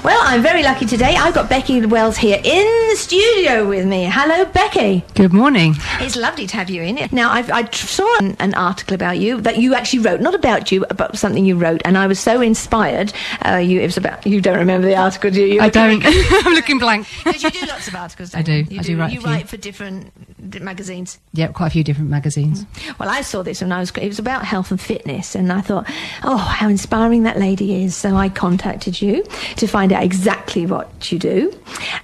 Well, I'm very lucky today. I've got Becky Wells here in the studio with me. Hello, Becky. Good morning. It's lovely to have you in. Now, I saw an article about you that you actually wrote, not about you, but something you wrote, and I was so inspired. It was about, you don't remember the article, do you? I don't. I'm looking blank. Because you do lots of articles, I do. You I do write You write for different magazines. Yeah, quite a few different magazines. Well, I saw this when it was about health and fitness, and I thought, oh, how inspiring that lady is. So I contacted you to find out exactly what you do.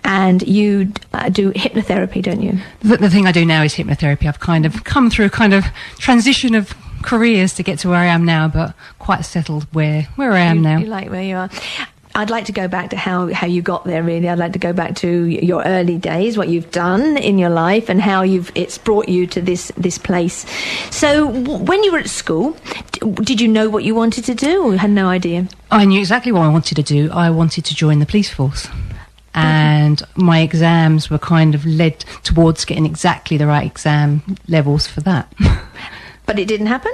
And you do hypnotherapy, don't you? The thing I do now is hypnotherapy. I've kind of come through a kind of transition of careers to get to where I am now, but quite settled where I am now. You like where you are. I'd like to go back to how you got there, really. I'd like to go back to your early days, what you've done in your life, and how it's brought you to this place. So when you were at school, did you know what you wanted to do, or you had no idea? I knew exactly what I wanted to do. I wanted to join the police force. And my exams were kind of led towards getting exactly the right exam levels for that. But it didn't happen?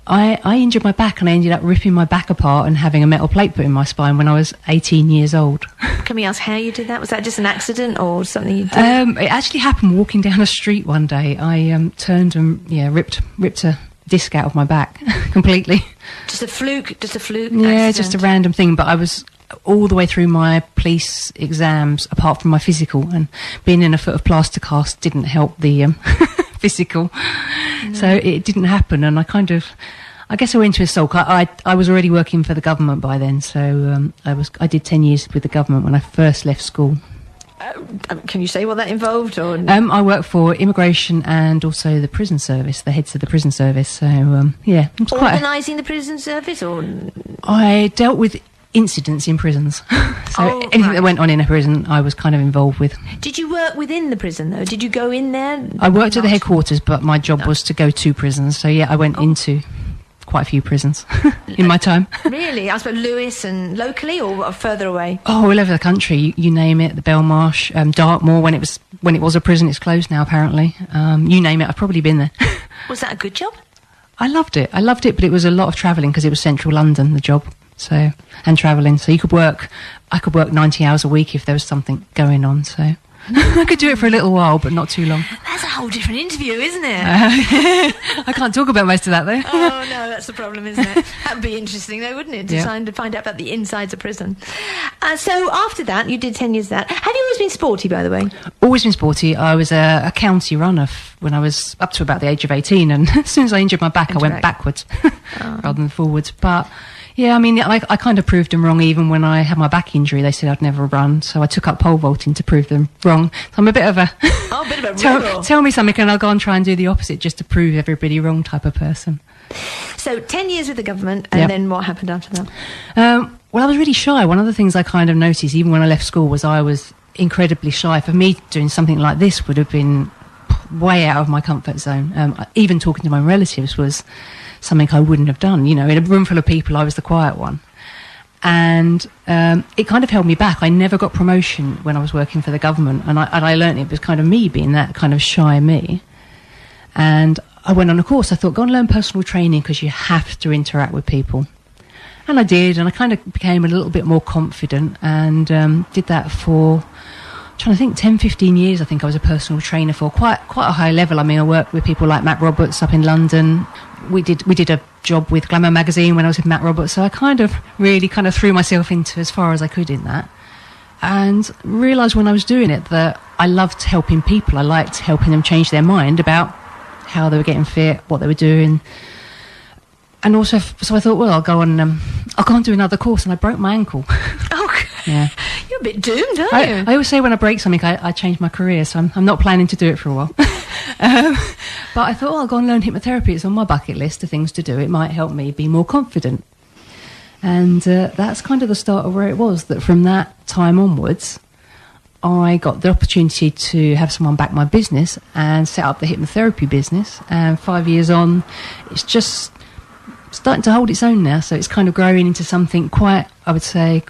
I injured my back, and I ended up ripping my back apart and having a metal plate put in my spine when I was 18 years old. Can we ask how you did that? Was that just an accident or something you did? It actually happened walking down a street one day. I turned and ripped a disc out of my back completely. Just a fluke? Yeah, accident. just a random thing. But I was all the way through my police exams, apart from my physical, and being in a foot of plaster cast didn't help the physical. No. So it didn't happen, and I guess I went to a sulk. I was already working for the government by then, so I did 10 years with the government when I first left school. Can you say what that involved? Or I worked for immigration and also the prison service, the heads of the prison service. So yeah, it was organising the prison service, or I dealt with incidents in prisons. So anything that went on in a prison, I was kind of involved with. Did you work within the prison, though? Did you go in there? I worked at the headquarters, but my job was to go to prisons. So yeah, I went into quite a few prisons in my time. Really? I suppose Lewis, and locally or further away? Oh, all over the country. You name it. The Belmarsh, Dartmoor. When it was a prison, it's closed now apparently. You name it. I've probably been there. Was that a good job? I loved it, but it was a lot of travelling because it was central London, the job. So, and travelling. So I could work 90 hours a week if there was something going on. So I could do it for a little while, but not too long. That's a whole different interview, isn't it? I can't talk about most of that, though. Oh, no, that's the problem, isn't it? That'd be interesting, though, wouldn't it? To find out about the insides of prison. So after that, you did 10 years of that. Have you always been sporty, by the way? Always been sporty. I was a county runner when I was up to about the age of 18, and as soon as I injured my back, I went backwards rather than forwards. But yeah, I mean, I kind of proved them wrong. Even when I had my back injury, they said I'd never run, so I took up pole vaulting to prove them wrong. So I'm a bit of a tell me something and I'll go and try and do the opposite just to prove everybody wrong type of person. So 10 years with the government, and then what happened after that? Well, I was really shy. One of the things I kind of noticed, even when I left school, was I was incredibly shy. For me, doing something like this would have been way out of my comfort zone. Even talking to my relatives was something I wouldn't have done. You know, in a room full of people, I was the quiet one. And it kind of held me back. I never got promotion when I was working for the government, and I learned it was kind of me being that kind of shy me. And I went on a course. I thought, go and learn personal training because you have to interact with people. And I did, and I kind of became a little bit more confident, and did that for, I'm trying to think, 10, 15 years. I think I was a personal trainer for quite a high level. I mean, I worked with people like Matt Roberts up in London. We did a job with Glamour magazine when I was with Matt Roberts, so I kind of threw myself into as far as I could in that, and realised when I was doing it that I loved helping people. I liked helping them change their mind about how they were getting fit, what they were doing, and also so I thought, well, I'll go and do another course, and I broke my ankle. Oh, yeah. You're a bit doomed, aren't you? I always say when I break something, I change my career, so I'm not planning to do it for a while. But I thought, I'll go and learn hypnotherapy. It's on my bucket list of things to do. It might help me be more confident. And that's kind of the start of where it was, that from that time onwards, I got the opportunity to have someone back my business and set up the hypnotherapy business. And 5 years on, it's just starting to hold its own now. So it's kind of growing into something quite, I would say,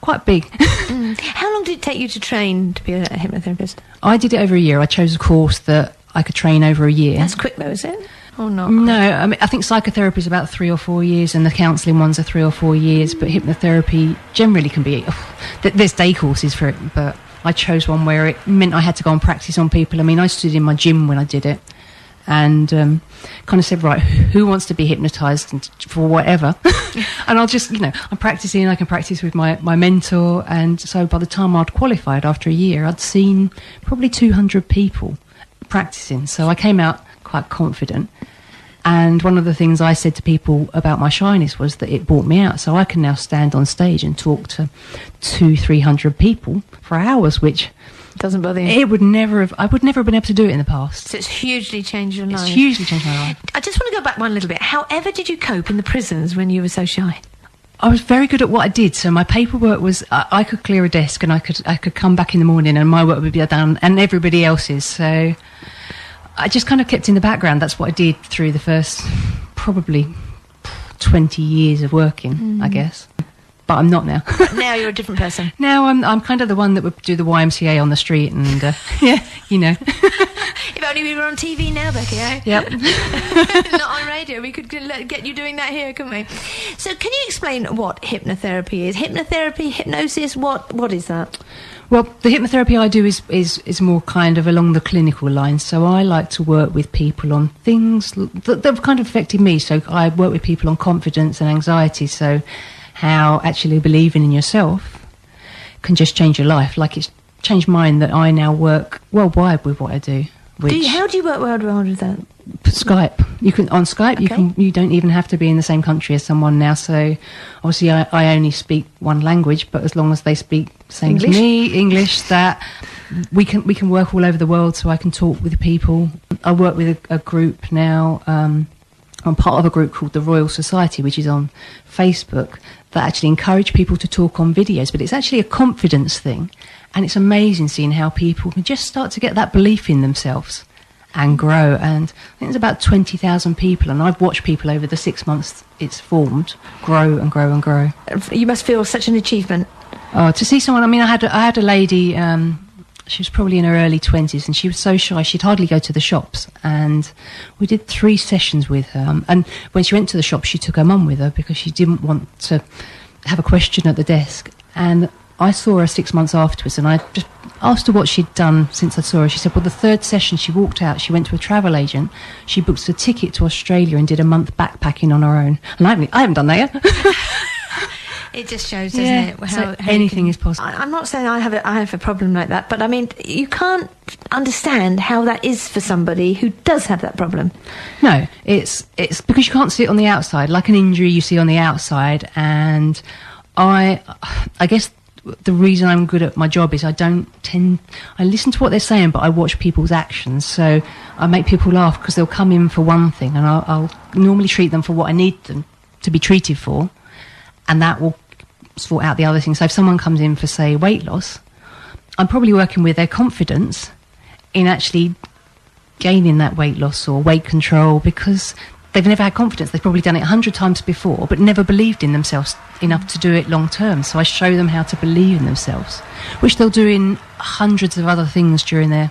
quite big. How long did it take you to train to be a hypnotherapist? I did it over a year. I chose a course that I could train over a year. That's quick though, is it? or not? No, I mean, I think psychotherapy is about 3 or 4 years, and the counselling ones are 3 or 4 years. But hypnotherapy generally can be. There's day courses for it, but I chose one where it meant I had to go and practice on people. I mean, I stood in my gym when I did it, and kind of said, right, who wants to be hypnotised for whatever? And I'll just, I'm practising. I can practice with my mentor, and so by the time I'd qualified after a year, I'd seen probably 200 people practising. So I came out quite confident. And one of the things I said to people about my shyness was that it brought me out. So I can now stand on stage and talk to 200-300 people for hours, which doesn't bother you. I would never have been able to do it in the past. So it's hugely changed your life. It's hugely changed my life. I just want to go back one little bit. However did you cope in the prisons when you were so shy? I was very good at what I did. So my paperwork was, I could clear a desk, and I could come back in the morning and my work would be done and everybody else's. So I just kind of kept in the background. That's what I did through the first probably 20 years of working, I guess. But I'm not now. Now you're a different person. Now I'm kind of the one that would do the YMCA on the street and, yeah, If only we were on TV now, Becky, eh? Yep. Not on radio. We could get you doing that here, couldn't we? So can you explain what hypnotherapy is? Hypnotherapy, hypnosis, what is that? Well, the hypnotherapy I do is more kind of along the clinical lines. So I like to work with people on things that have kind of affected me. So I work with people on confidence and anxiety. So how actually believing in yourself can just change your life. Like it's changed mine, that I now work worldwide with what I do. How do you work worldwide with that? Skype. You can on Skype. Okay. You don't even have to be in the same country as someone now. So obviously I only speak one language, but as long as they speak same English? to me, English, that we can work all over the world. So I can talk with people. I work with a group now. I'm part of a group called the Royal Society, which is on Facebook, that actually encourage people to talk on videos. But it's actually a confidence thing. And it's amazing seeing how people can just start to get that belief in themselves and grow. And I think there's about 20,000 people, and I've watched people over the 6 months it's formed grow and grow and grow. You must feel such an achievement. Oh, to see someone, I mean, I had a lady, she was probably in her early 20s, and she was so shy she'd hardly go to the shops. And we did 3 sessions with her. And when she went to the shop, she took her mum with her because she didn't want to have a question at the desk. And I saw her 6 months afterwards, and I just asked her what she'd done since I saw her. She said, well, the 3rd session she walked out, she went to a travel agent, she booked a ticket to Australia and did a month backpacking on her own. And I haven't done that yet. It just shows, doesn't it? How anything is possible. I'm not saying I have a problem like that, but I mean, you can't understand how that is for somebody who does have that problem. No, it's because you can't see it on the outside, like an injury you see on the outside. And I guess the reason I'm good at my job is I listen to what they're saying, but I watch people's actions. So I make people laugh because they'll come in for one thing, and I'll normally treat them for what I need them to be treated for, and that will sort out the other thing. So if someone comes in for, say, weight loss, I'm probably working with their confidence in actually gaining that weight loss or weight control, because they've never had confidence. They've probably done it 100 times before, but never believed in themselves enough to do it long term. So I show them how to believe in themselves, which they'll do in hundreds of other things during their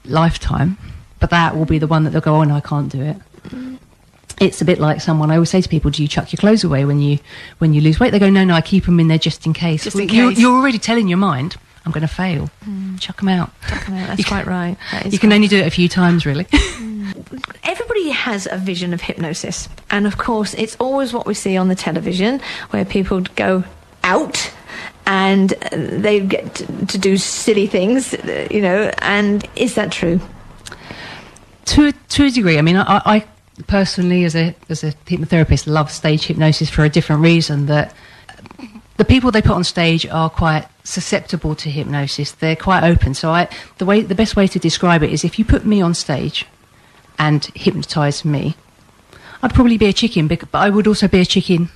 lifetime. But that will be the one that they'll go, oh, no, I can't do it. It's a bit like someone, I always say to people, do you chuck your clothes away when you lose weight? They go, no, I keep them in there just in case. Just in case. You're already telling your mind, I'm going to fail. Chuck them out. Chuck them out. That's quite right. You can only do it a few times, really. Everybody has a vision of hypnosis, and of course it's always what we see on the television, where people go out and they get to do silly things, and is that true? To a degree. I mean, I personally, as a hypnotherapist, love stage hypnosis for a different reason, that the people they put on stage are quite susceptible to hypnosis. They're quite open. So the best way to describe it is, if you put me on stage and hypnotise me, I'd probably be a chicken, but I would also be a chicken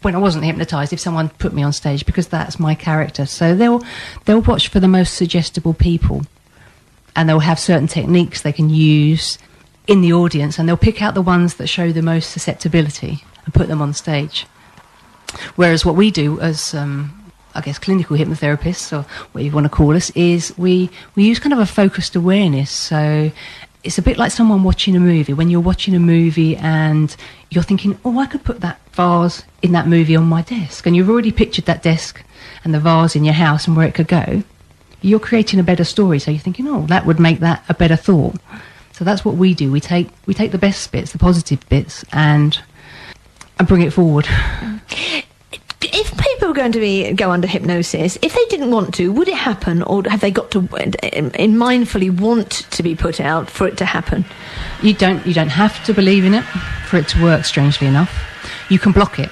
when I wasn't hypnotised if someone put me on stage, because that's my character. So they'll watch for the most suggestible people, and they'll have certain techniques they can use in the audience, and they'll pick out the ones that show the most susceptibility and put them on stage. Whereas what we do as I guess clinical hypnotherapists, or what you want to call us, is we use kind of a focused awareness. So it's a bit like someone watching a movie. When you're watching a movie and you're thinking, oh, I could put that vase in that movie on my desk, and you've already pictured that desk and the vase in your house and where it could go, you're creating a better story. So you're thinking, oh, that would make that a better thought. So that's what we do. We take the best bits, the positive bits, and bring it forward. If people are going to go under hypnosis, if they didn't want to, would it happen, or have they got to mindfully want to be put out for it to happen? You don't have to believe in it for it to work, strangely enough. You can block it.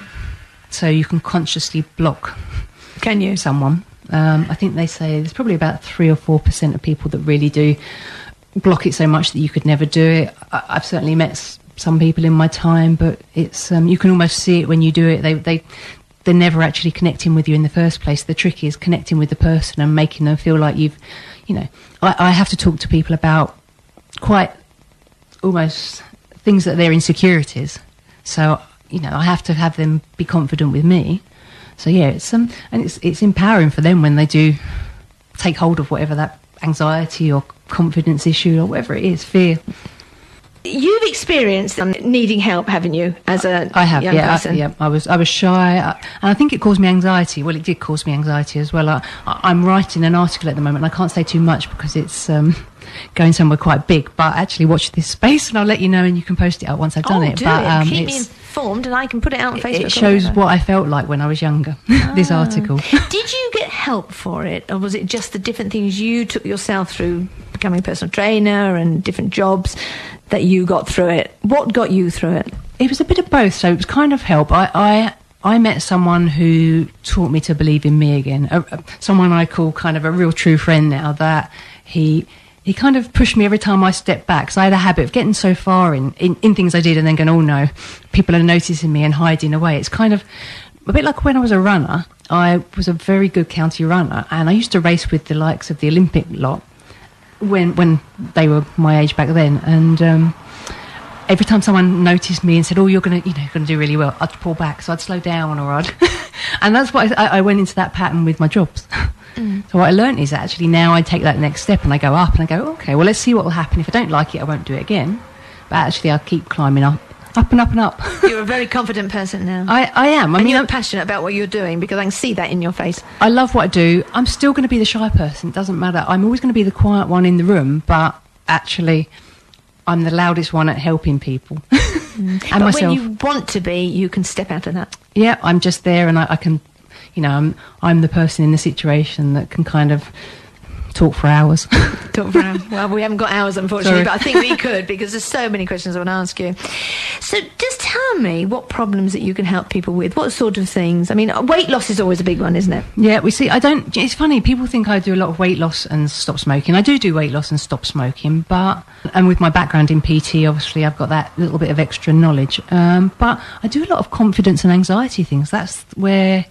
So you can consciously block. Can you? Someone. I think they say there's probably about 3 or 4% of people that really do block it so much that you could never do it. I've certainly met some people in my time, but it's you can almost see it when you do it. They're never actually connecting with you in the first place. The trick is connecting with the person and making them feel like you've, I have to talk to people about quite almost things that they're insecurities. So, I have to have them be confident with me. So yeah, and it's empowering for them when they do take hold of whatever that anxiety or confidence issue or whatever it is, fear. You've experienced needing help, haven't you, as a young person? I was shy, and I think it caused me anxiety. Well, it did cause me anxiety as well. I'm writing an article at the moment, and I can't say too much because it's going somewhere quite big. But actually, watch this space, and I'll let you know, and you can post it out once I've done it. Keep me informed, and I can put it out on Facebook. It shows what I felt like when I was younger. This article. Did you get help for it, or was it just the different things you took yourself through, becoming a personal trainer and different jobs, that you got through it? What got you through it? It was a bit of both, so it was kind of help. I met someone who taught me to believe in me again, someone I call kind of a real true friend now, that he kind of pushed me every time I stepped back, because I had a habit of getting so far in things I did and then going, oh no, people are noticing me and hiding away. It's kind of a bit like when I was a runner. I was a very good county runner, and I used to race with the likes of the Olympic lot when they were my age back then, and every time someone noticed me and said, oh, you're gonna do really well, I'd pull back, so I'd slow down, or and that's what I went into that pattern with my jobs. So what I learned is actually now I take that next step and I go up and I go, okay, well, let's see what will happen. If I don't like it, I won't do it again, but actually I'll keep climbing up and up and up. You're a very confident person now. I am. I mean, you're passionate about what you're doing, because I can see that in your face. I love what I do. I'm still going to be the shy person. It doesn't matter. I'm always going to be the quiet one in the room, but actually I'm the loudest one at helping people. And but myself. When you want to be, you can step out of that. Yeah, I'm just there, and I can, I'm the person in the situation that can kind of talk for hours. Well, we haven't got hours, unfortunately. Sorry. But I think we could, because there's so many questions I want to ask you. So just tell me what problems that you can help people with. What sort of things? I mean, weight loss is always a big one, isn't it? Yeah, it's funny, people think I do a lot of weight loss and stop smoking. I do weight loss and stop smoking, and with my background in PT, obviously I've got that little bit of extra knowledge. But I do a lot of confidence and anxiety things. That's where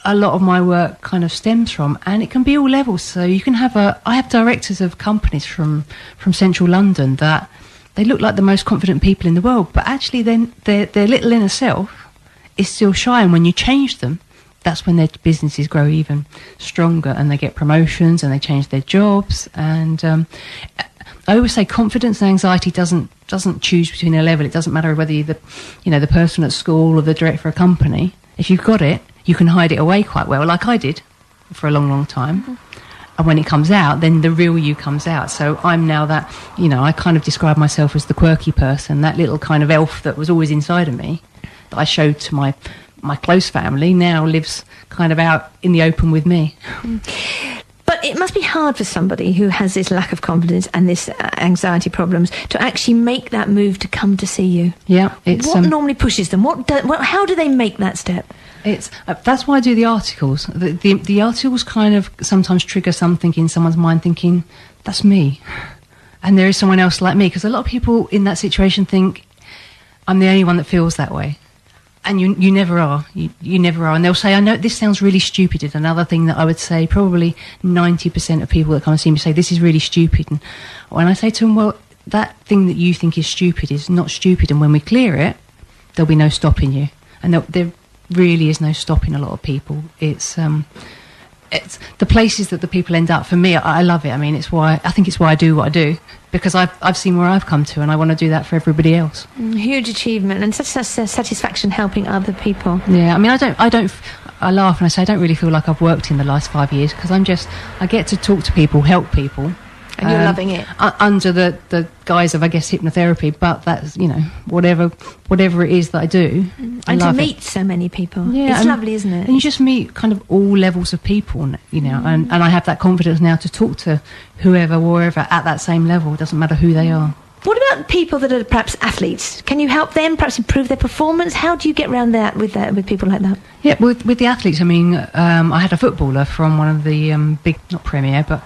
a lot of my work kind of stems from, and it can be all levels. So you can I have directors of companies from central London that they look like the most confident people in the world, but actually then their little inner self is still shy, and when you change them, that's when their businesses grow even stronger, and they get promotions and they change their jobs. And I always say confidence and anxiety doesn't choose between a level. It doesn't matter whether you're the person at school or the director of a company. If you've got it, you can hide it away quite well, like I did for a long, long time. Mm-hmm. And when it comes out, then the real you comes out. So I'm now that, I kind of describe myself as the quirky person, that little kind of elf that was always inside of me, that I showed to my close family, now lives kind of out in the open with me. But it must be hard for somebody who has this lack of confidence and this anxiety problems to actually make that move to come to see you. Yeah, what normally pushes them? How do they make that step? That's why I do the articles. The articles kind of sometimes trigger something in someone's mind, thinking, that's me, and there is someone else like me. Because a lot of people in that situation think I'm the only one that feels that way. And you never are. You never are. And they'll say, I know this sounds really stupid. And another thing that I would say, probably 90% of people that come and see me say, this is really stupid. And when I say to them, well, that thing that you think is stupid is not stupid. And when we clear it, there'll be no stopping you. And there really is no stopping a lot of people. It's it's the places that the people end up. For me, I love it. I mean, I think it's why I do what I do, because I've seen where I've come to, and I want to do that for everybody else. Huge achievement and such a satisfaction helping other people. Yeah, I mean, I laugh and I say I don't really feel like I've worked in the last 5 years, because I get to talk to people, help people. And you're loving it. Under the guise of, I guess, hypnotherapy, but that's, whatever it is that I do. And to meet so many people. Yeah, it's lovely, isn't it? And you just meet kind of all levels of people, and I have that confidence now to talk to whoever, wherever, at that same level. It doesn't matter who they are. What about people that are perhaps athletes? Can you help them perhaps improve their performance? How do you get around that with people like that? Yeah, with the athletes, I mean, I had a footballer from one of the big, not Premier, but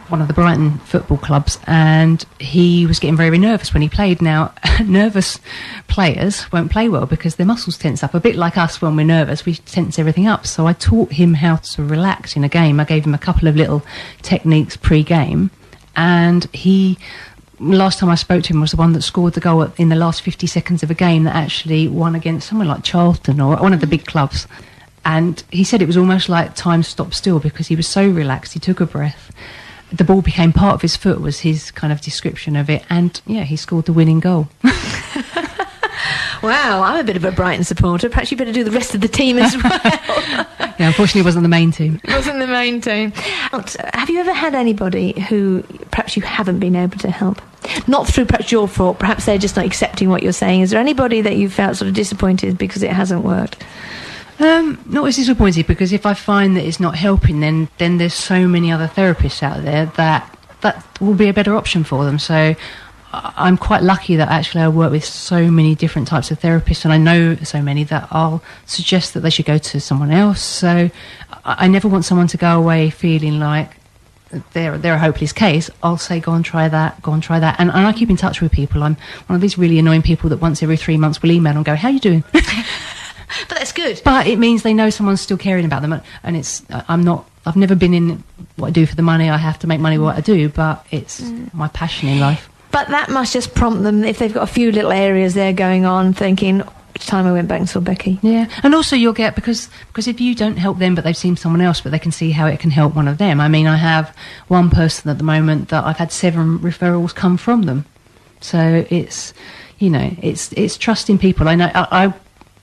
one of the Brighton football clubs, and he was getting very, very nervous when he played. Now, nervous players won't play well because their muscles tense up. A bit like us when we're nervous, we tense everything up. So I taught him how to relax in a game. I gave him a couple of little techniques pre-game, and last time I spoke to him was the one that scored the goal in the last 50 seconds of a game that actually won against someone like Charlton or one of the big clubs. And he said it was almost like time stopped still because he was so relaxed. He took a breath. The ball became part of his foot, was his kind of description of it. And, yeah, he scored the winning goal. Wow, I'm a bit of a Brighton supporter. Perhaps you better do the rest of the team as well. Yeah, unfortunately it wasn't the main team. It wasn't the main team. Have you ever had anybody who perhaps you haven't been able to help? Not through perhaps your fault, perhaps they're just not accepting what you're saying. Is there anybody that you felt sort of disappointed because it hasn't worked? Not as disappointed, because if I find that it's not helping, then there's so many other therapists out there that will be a better option for them. So I'm quite lucky that actually I work with so many different types of therapists, and I know so many that I'll suggest that they should go to someone else. So I never want someone to go away feeling like they're a hopeless case. I'll say, go and try that, and I keep in touch with people. I'm one of these really annoying people that once every 3 months will email and go, how are you doing? But that's good. But it means they know someone's still caring about them, and I've never been in what I do for the money. I have to make money with what I do, but it's my passion in life. But that must just prompt them, if they've got a few little areas there going on, thinking, it's time I went back and saw Becky. Yeah, and also you'll get, because if you don't help them but they've seen someone else, but they can see how it can help one of them. I mean, I have one person at the moment that I've had 7 referrals come from them. So it's trusting people. I know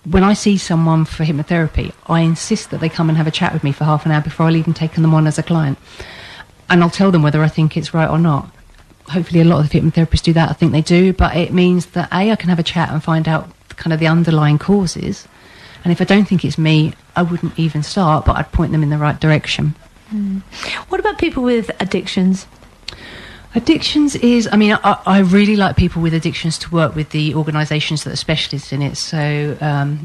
when I see someone for hypnotherapy, I insist that they come and have a chat with me for half an hour before I'll even take them on as a client. And I'll tell them whether I think it's right or not. Hopefully a lot of the hypnotherapists do that. I think they do. But it means that, I can have a chat and find out kind of the underlying causes. And if I don't think it's me, I wouldn't even start, but I'd point them in the right direction. What about people with addictions? Addictions is, I mean, I really like people with addictions to work with the organisations that are specialists in it. So,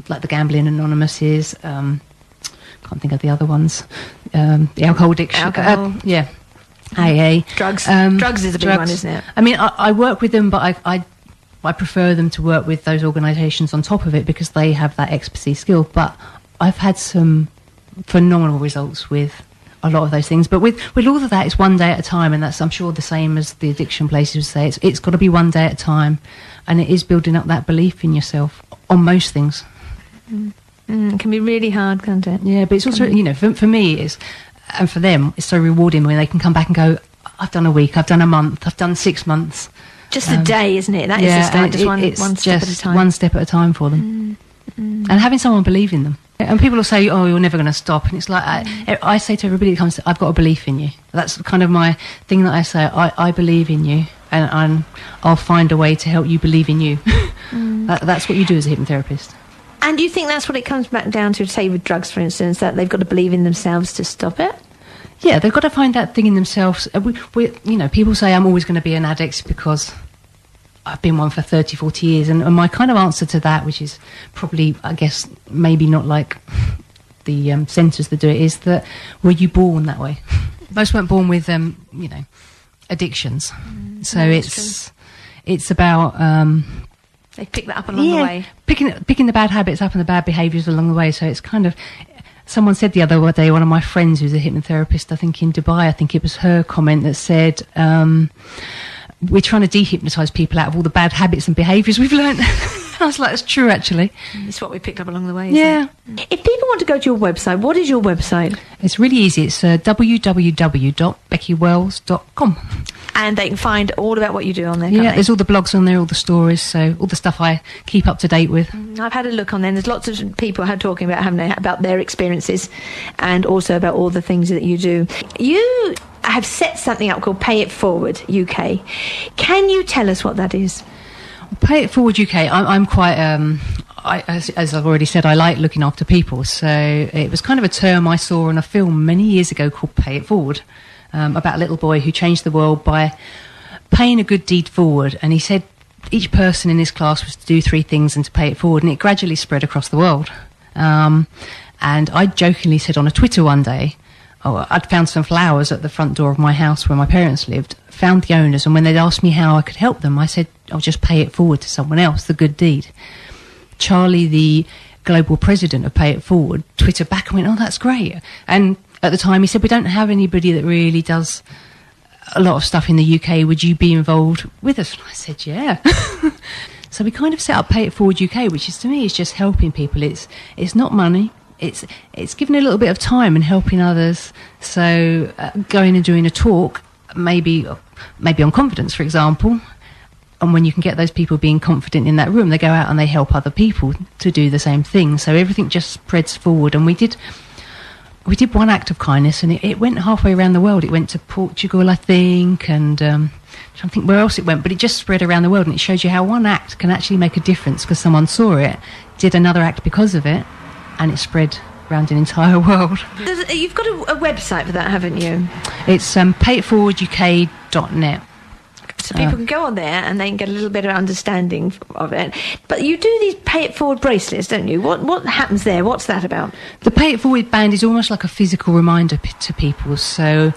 like the Gambling Anonymous is, can't think of the other ones. The alcohol addiction. Yeah. AA. Drugs. Drugs is a big one, isn't it? I mean, I work with them, but I prefer them to work with those organisations on top of it because they have that expertise skill. But I've had some phenomenal results with a lot of those things, but with all of that, it's one day at a time, and that's, I'm sure, the same as the addiction places would say. It's got to be one day at a time, and it is building up that belief in yourself on most things. It can be really hard, can't it? Yeah, but it's also, for me, and for them, it's so rewarding when they can come back and go, I've done a week, I've done a month, I've done 6 months. Just a day, isn't it? That is the start, just one step at a time. One step at a time for them. And having someone believe in them. And people will say, oh, you're never going to stop. And it's like, I say to everybody that comes, I've got a belief in you. That's kind of my thing that I say, I believe in you, and I'll find a way to help you believe in you. That's what you do as a hypnotherapist. And do you think that's what it comes back down to, say with drugs, for instance, that they've got to believe in themselves to stop it? Yeah, they've got to find that thing in themselves. People say I'm always going to be an addict because I've been one for 30, 40 years. And my kind of answer to that, which is probably, I guess, maybe not like the centres that do it, is that, were you born that way? Most weren't born with, addictions. So it's about... they pick that up along the way. Picking the bad habits up and the bad behaviours along the way. So it's kind of... Someone said the other day, one of my friends who's a hypnotherapist, I think in Dubai, I think it was her comment that said... we're trying to dehypnotise people out of all the bad habits and behaviours we've learnt. I was like, that's true, actually. It's what we picked up along the way, isn't Yeah. it? If people want to go to your website, what is your website? It's really easy. It's www.beckywells.com. And they can find all about what you do on there, Yeah, can't they? there's all the blogs on there, all the stories, so all the stuff I keep up to date with. I've had a look on there. There's lots of people talking about, haven't they, about their experiences and also about all the things that you do. You have set something up called Pay It Forward UK. Can you tell us what that is? Pay It Forward UK, I'm quite, as I've already said, I like looking after people. So it was kind of a term I saw in a film many years ago called Pay It Forward, about a little boy who changed the world by paying a good deed forward. And he said each person in his class was to do 3 things and to pay it forward. And it gradually spread across the world. And I jokingly said on a Twitter one day, I'd found some flowers at the front door of my house where my parents lived, found the owners, and when they'd asked me how I could help them, I said, I'll just pay it forward to someone else, the good deed. Charlie, the global president of Pay It Forward, Twitter back and went, oh, that's great. And at the time he said, we don't have anybody that really does a lot of stuff in the UK. Would you be involved with us? And I said, yeah. So we kind of set up Pay It Forward UK, which is, to me, is just helping people. It's not money. It's giving a little bit of time and helping others. So going and doing a talk, maybe on confidence, for example, and when you can get those people being confident in that room, they go out and they help other people to do the same thing. So everything just spreads forward. And we did one act of kindness, and it went halfway around the world. It went to Portugal, I think, and I don't think where else it went, but it just spread around the world. And it shows you how one act can actually make a difference because someone saw it, did another act because of it, and it spread around an entire world. You've got a website for that, haven't you? It's payitforwarduk.net. So people can go on there and they can get a little bit of understanding of it. But you do these Pay It Forward bracelets, don't you? What happens there? What's that about? The Pay It Forward band is almost like a physical reminder to people. So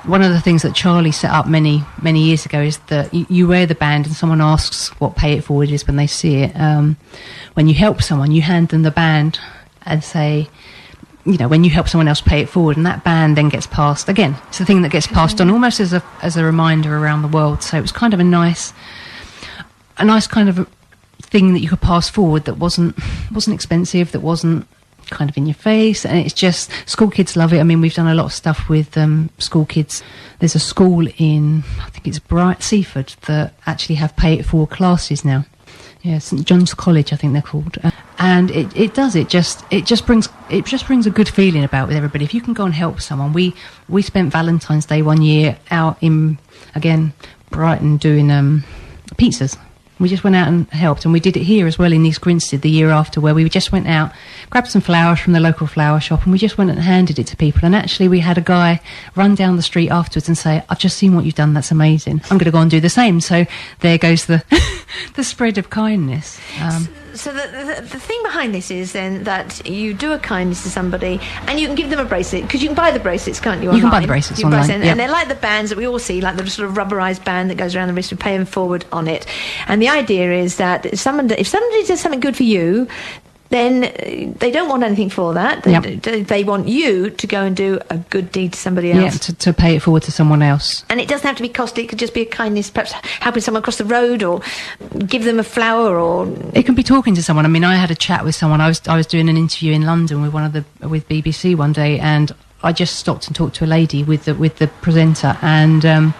one of the things that Charlie set up many years ago is that you wear the band and someone asks what Pay It Forward is when they see it. When you help someone, you hand them the band and say, you know, when you help someone else, pay it forward, and that band then gets passed. Again, it's the thing that gets passed on almost as a reminder around the world. So it was kind of a nice kind of a thing that you could pass forward that wasn't expensive, that wasn't kind of in your face, and it's just, school kids love it. I mean, we've done a lot of stuff with school kids. There's a school in, I think it's Seaford, that actually have Pay It Forward classes now. Yeah, St John's College, I think they're called, and it just brings a good feeling about with everybody. If you can go and help someone, we spent Valentine's Day one year out in Brighton doing pizzas. We just went out and helped, and we did it here as well in East Grinstead the year after, where we just went out, grabbed some flowers from the local flower shop, and we just went and handed it to people. And actually we had a guy run down the street afterwards and say, I've just seen what you've done, that's amazing, I'm going to go and do the same. So there goes the the spread of kindness. So the thing behind this is then that you do a kindness to somebody and you can give them a bracelet, because you can buy the bracelets, can't you, online? You can buy the bracelets online, and they're like the bands that we all see, like the sort of rubberised band that goes around the wrist with Pay It Forward on it. And the idea is that if somebody does something good for you, then they don't want anything for that. They want you to go and do a good deed to somebody else. Yeah, to pay it forward to someone else. And it doesn't have to be costly. It could just be a kindness, perhaps helping someone across the road, or give them a flower, or it can be talking to someone. I mean, I had a chat with someone. I was doing an interview in London with BBC one day, and I just stopped and talked to a lady with the presenter, and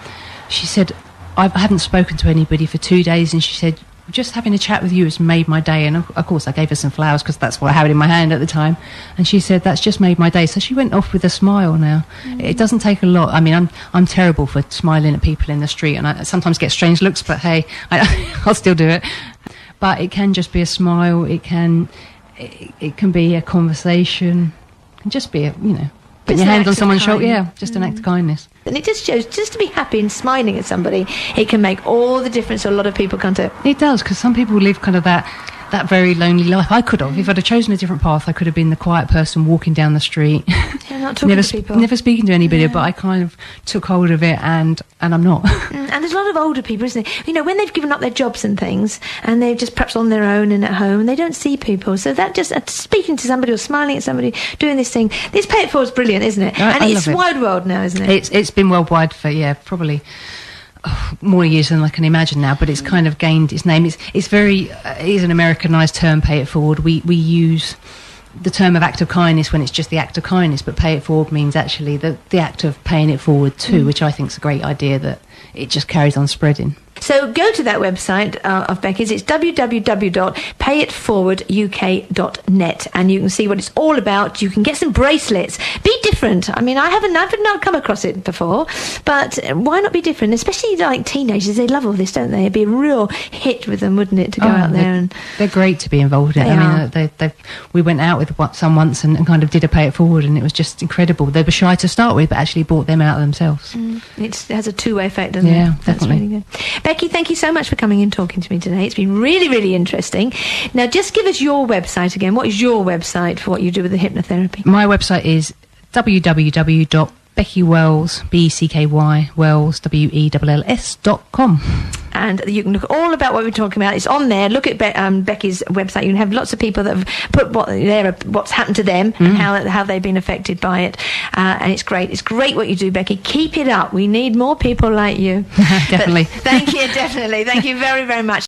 she said, I haven't spoken to anybody for 2 days, and she said, just having a chat with you has made my day. And of course I gave her some flowers because that's what I had in my hand at the time, and she said, that's just made my day. So she went off with a smile now. It doesn't take a lot. I mean, I'm terrible for smiling at people in the street, and I sometimes get strange looks, but hey, I'll still do it. But it can just be a smile, it can be a conversation, it can just be putting your hand on someone's shoulder, just an act of kindness. And it just shows, just to be happy and smiling at somebody, it can make all the difference to a lot of people, can't it? It does, because some people live kind of that very lonely life. I could have, if I'd have chosen a different path, I could have been the quiet person walking down the street, not talking to people, never speaking to anybody. But I kind of took hold of it, and I'm not. And there's a lot of older people, isn't there? When they've given up their jobs and things, and they're just perhaps on their own and at home, and they don't see people. So that just speaking to somebody or smiling at somebody, doing this thing, this Pay It Forward is brilliant, isn't it? And it's wide world now, isn't it? It's been worldwide for probably more years than I can imagine now, but it's kind of gained its name. It's very it is an Americanized term, Pay It Forward. We use the term of act of kindness when it's just the act of kindness, but Pay It Forward means actually the act of paying it forward too, which I think is a great idea, that it just carries on spreading. So go to that website of Becky's. It's www.payitforwarduk.net, and you can see what it's all about. You can get some bracelets. Be different. I mean, I've not come across it before, but why not be different? Especially like teenagers, they love all this, don't they? It'd be a real hit with them, wouldn't it, to go out there and... They're great to be involved in. I mean, we went out with some once and kind of did a Pay It Forward, and it was just incredible. They were shy to start with, but actually brought them out themselves. It has a two-way effect, doesn't it? Yeah, definitely. That's really good. Becky, thank you so much for coming and talking to me today. It's been really, really interesting. Now, just give us your website again. What is your website for what you do with the hypnotherapy? My website is www.beckywells, BECKY, Wells, WELLS.com. And you can look all about what we're talking about. It's on there. Look at Becky's website. You can have lots of people that have put what's happened to them and how they've been affected by it. And it's great. It's great what you do, Becky. Keep it up. We need more people like you. Definitely. Thank you, definitely. Thank you very, very much.